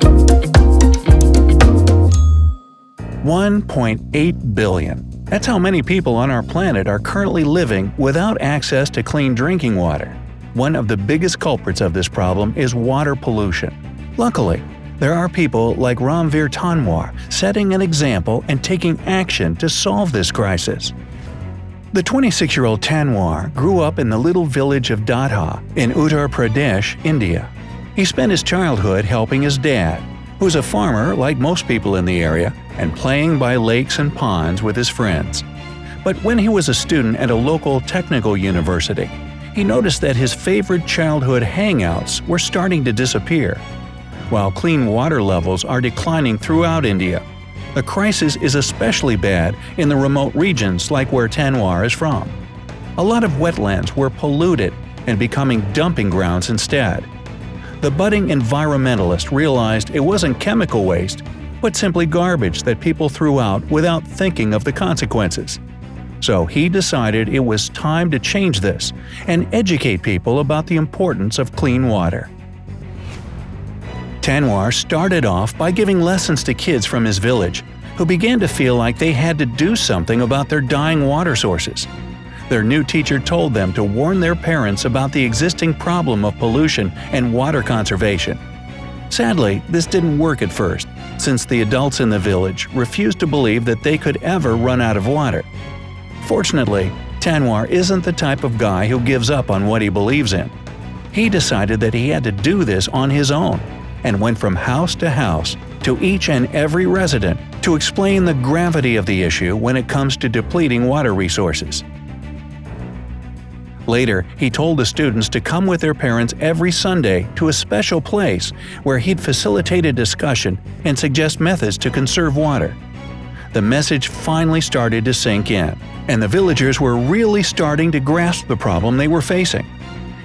1.8 billion. That's how many people on our planet are currently living without access to clean drinking water. One of the biggest culprits of this problem is water pollution. Luckily, there are people like Ramveer Tanwar setting an example and taking action to solve this crisis. The 26-year-old Tanwar grew up in the little village of Dadha in Uttar Pradesh, India. He spent his childhood helping his dad, who's a farmer like most people in the area, and playing by lakes and ponds with his friends. But when he was a student at a local technical university, he noticed that his favorite childhood hangouts were starting to disappear. While clean water levels are declining throughout India, the crisis is especially bad in the remote regions like where Tanwar is from. A lot of wetlands were polluted and becoming dumping grounds instead. The budding environmentalist realized it wasn't chemical waste, but simply garbage that people threw out without thinking of the consequences. So he decided it was time to change this and educate people about the importance of clean water. Tanwar started off by giving lessons to kids from his village, who began to feel like they had to do something about their dying water sources. Their new teacher told them to warn their parents about the existing problem of pollution and water conservation. Sadly, this didn't work at first, since the adults in the village refused to believe that they could ever run out of water. Fortunately, Tanwar isn't the type of guy who gives up on what he believes in. He decided that he had to do this on his own, and went from house to house to each and every resident to explain the gravity of the issue when it comes to depleting water resources. Later, he told the students to come with their parents every Sunday to a special place where he'd facilitate a discussion and suggest methods to conserve water. The message finally started to sink in, and the villagers were really starting to grasp the problem they were facing.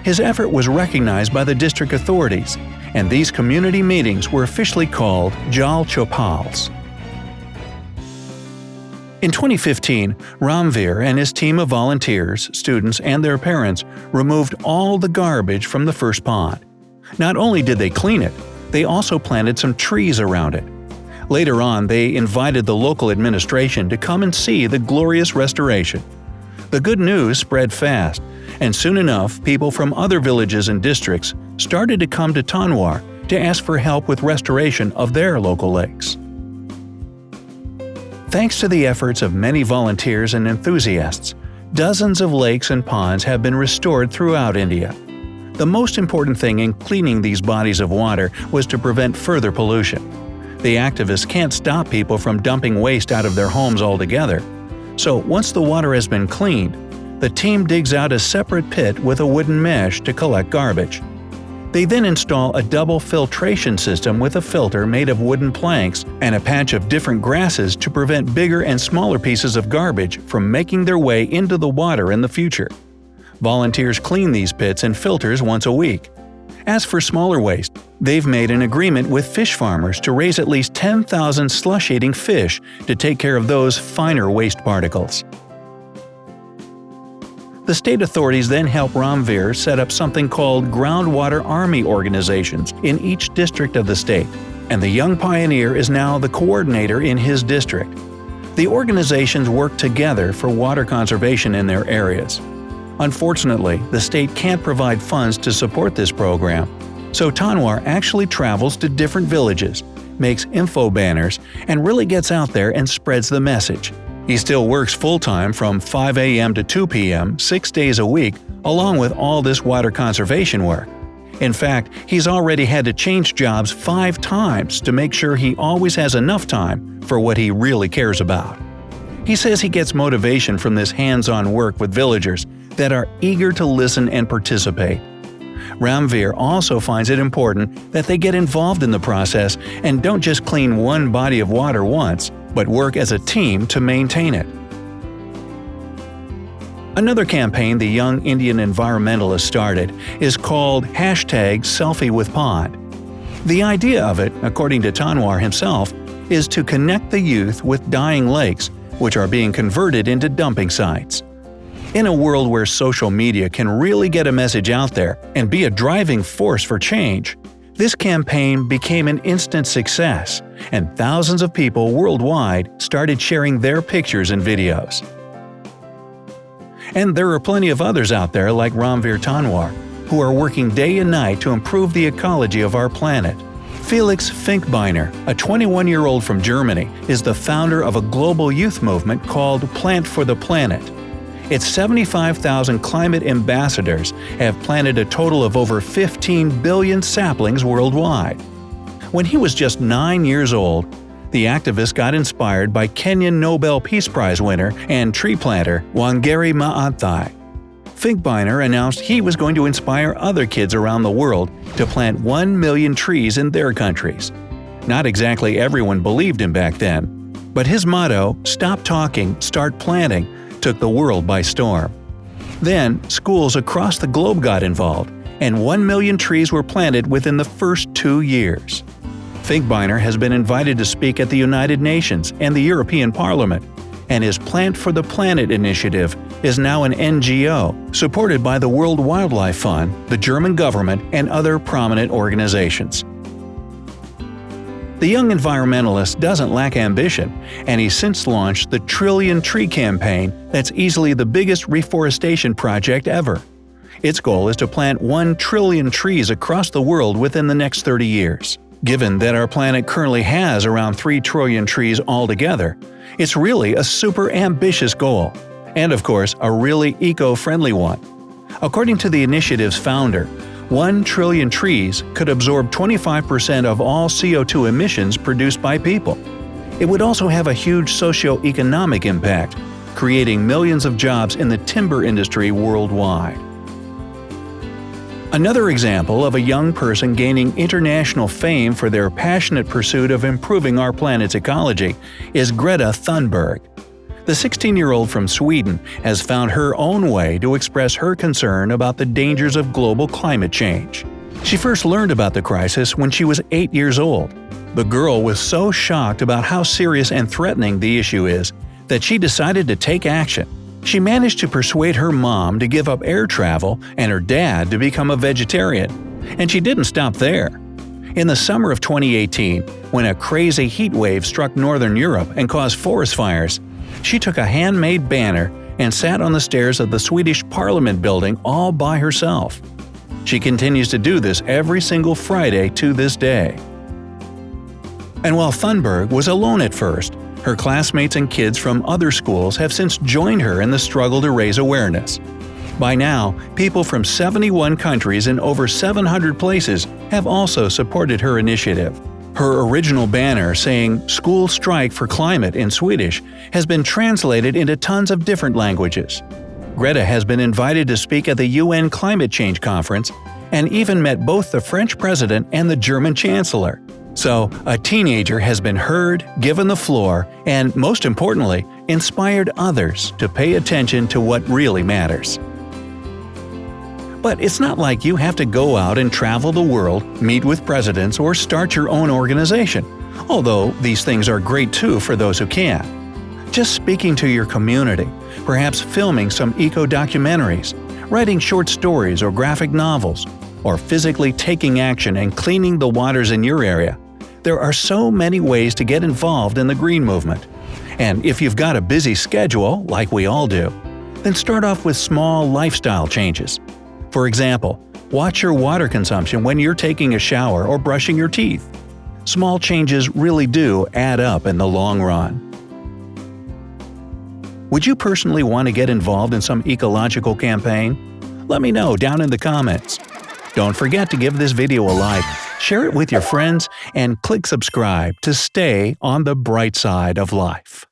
His effort was recognized by the district authorities, and these community meetings were officially called Jal Chopals. In 2015, Ramveer and his team of volunteers, students, and their parents removed all the garbage from the first pond. Not only did they clean it, they also planted some trees around it. Later on, they invited the local administration to come and see the glorious restoration. The good news spread fast, and soon enough, people from other villages and districts started to come to Tanwar to ask for help with restoration of their local lakes. Thanks to the efforts of many volunteers and enthusiasts, dozens of lakes and ponds have been restored throughout India. The most important thing in cleaning these bodies of water was to prevent further pollution. The activists can't stop people from dumping waste out of their homes altogether. So once the water has been cleaned, the team digs out a separate pit with a wooden mesh to collect garbage. They then install a double filtration system with a filter made of wooden planks and a patch of different grasses to prevent bigger and smaller pieces of garbage from making their way into the water in the future. Volunteers clean these pits and filters once a week. As for smaller waste, they've made an agreement with fish farmers to raise at least 10,000 slush-eating fish to take care of those finer waste particles. The state authorities then help Ramveer set up something called Groundwater Army organizations in each district of the state, and the young pioneer is now the coordinator in his district. The organizations work together for water conservation in their areas. Unfortunately, the state can't provide funds to support this program, so Tanwar actually travels to different villages, makes info banners, and really gets out there and spreads the message. He still works full-time from 5 a.m. to 2 p.m. 6 days a week, along with all this water conservation work. In fact, he's already had to change jobs 5 times to make sure he always has enough time for what he really cares about. He says he gets motivation from this hands-on work with villagers that are eager to listen and participate. Ramveer also finds it important that they get involved in the process and don't just clean one body of water once, but work as a team to maintain it. Another campaign the young Indian environmentalist started is called #SelfieWithPond. The idea of it, according to Tanwar himself, is to connect the youth with dying lakes, which are being converted into dumping sites. In a world where social media can really get a message out there and be a driving force for change, This campaign became an instant success, and thousands of people worldwide started sharing their pictures and videos. And there are plenty of others out there like Ramveer Tanwar, who are working day and night to improve the ecology of our planet. Felix Finkbeiner, a 21-year-old from Germany, is the founder of a global youth movement called Plant for the Planet. Its 75,000 climate ambassadors have planted a total of over 15 billion saplings worldwide. When he was just 9 years old, the activist got inspired by Kenyan Nobel Peace Prize winner and tree planter Wangari Maathai. Finkbeiner announced he was going to inspire other kids around the world to plant 1 million trees in their countries. Not exactly everyone believed him back then, but his motto, "Stop talking, start planting," took the world by storm. Then, schools across the globe got involved, and 1 million trees were planted within the first 2 years. Finkbeiner has been invited to speak at the United Nations and the European Parliament, and his Plant for the Planet initiative is now an NGO supported by the World Wildlife Fund, the German government, and other prominent organizations. The young environmentalist doesn't lack ambition, and he's since launched the Trillion Tree campaign that's easily the biggest reforestation project ever. Its goal is to plant 1 trillion trees across the world within the next 30 years. Given that our planet currently has around 3 trillion trees altogether, it's really a super ambitious goal. And of course, a really eco-friendly one. According to the initiative's founder, 1 trillion trees could absorb 25% of all CO2 emissions produced by people. It would also have a huge socio-economic impact, creating millions of jobs in the timber industry worldwide. Another example of a young person gaining international fame for their passionate pursuit of improving our planet's ecology is Greta Thunberg. The 16-year-old from Sweden has found her own way to express her concern about the dangers of global climate change. She first learned about the crisis when she was 8 years old. The girl was so shocked about how serious and threatening the issue is that she decided to take action. She managed to persuade her mom to give up air travel and her dad to become a vegetarian. And she didn't stop there. In the summer of 2018, when a crazy heat wave struck northern Europe and caused forest fires, she took a handmade banner and sat on the stairs of the Swedish Parliament building all by herself. She continues to do this every single Friday to this day. And while Thunberg was alone at first, her classmates and kids from other schools have since joined her in the struggle to raise awareness. By now, people from 71 countries in over 700 places have also supported her initiative. Her original banner saying "School Strike for Climate" in Swedish has been translated into tons of different languages. Greta has been invited to speak at the UN Climate Change Conference and even met both the French president and the German chancellor. So, a teenager has been heard, given the floor, and most importantly, inspired others to pay attention to what really matters. But it's not like you have to go out and travel the world, meet with presidents, or start your own organization, although these things are great too for those who can. Just speaking to your community, perhaps filming some eco-documentaries, writing short stories or graphic novels, or physically taking action and cleaning the waters in your area. There are so many ways to get involved in the green movement. And if you've got a busy schedule, like we all do, then start off with small lifestyle changes. For example, watch your water consumption when you're taking a shower or brushing your teeth. Small changes really do add up in the long run. Would you personally want to get involved in some ecological campaign? Let me know down in the comments. Don't forget to give this video a like, share it with your friends, and click subscribe to stay on the bright side of life.